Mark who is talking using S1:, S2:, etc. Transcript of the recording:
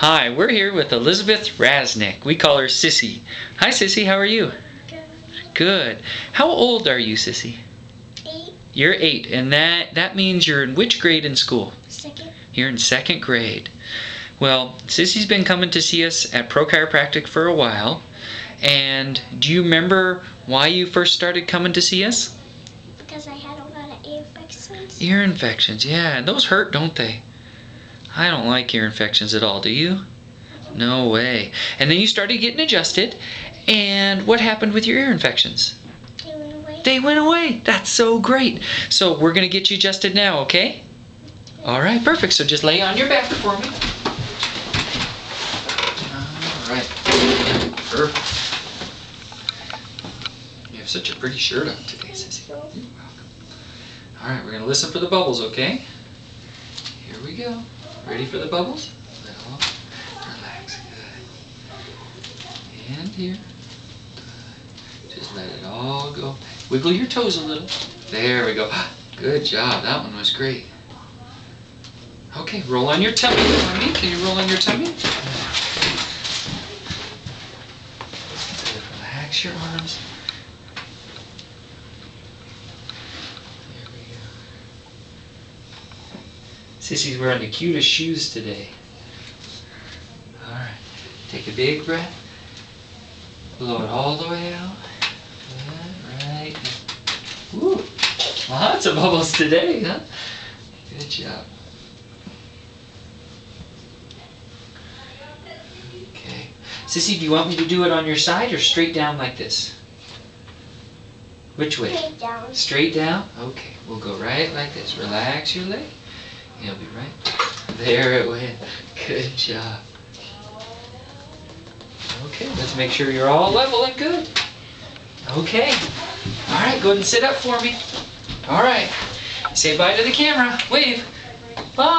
S1: Hi, we're here with Elizabeth Rasnick. We call her Sissy. Hi, Sissy. How are you?
S2: Good.
S1: Good. How old are you, Sissy?
S2: 8.
S1: You're 8, and that means you're in which grade in school?
S2: 2nd.
S1: You're in 2nd grade. Well, Sissy's been coming to see us at Pro Chiropractic for a while. And do you remember why you first started coming to see us?
S2: Because I had a lot of ear infections.
S1: Ear infections, yeah. And those hurt, don't they? I don't like ear infections at all, do you? No way. And then you started getting adjusted. And what happened with your ear infections?
S2: They went away.
S1: They went away. That's so great. So we're going to get you adjusted now, okay? All right, perfect. So just lay on your back for me. All right. Perfect. You have such a pretty shirt on today, Sissy. You're welcome. All right, we're going to listen for the bubbles, okay? Here we go. Ready for the bubbles? Little. Relax. Good. And here. Good. Just let it all go. Wiggle your toes a little. There we go. Good job. That one was great. Okay, roll on your tummy for me. Can you roll on your tummy? Good. Relax your arms. There we go. Sissy's wearing the cutest shoes today. Alright. Take a big breath. Blow it all the way out. Good. Right. Woo. Lots of bubbles today, huh? Good job. Okay. Sissy, do you want me to do it on your side or straight down like this? Which way?
S2: Straight down.
S1: Straight down? Okay. We'll go right like this. Relax your leg. You'll be right. There it went. Good job. Okay, let's make sure you're all level and good. Okay. All right, go ahead and sit up for me. All right. Say bye to the camera. Wave. Bye.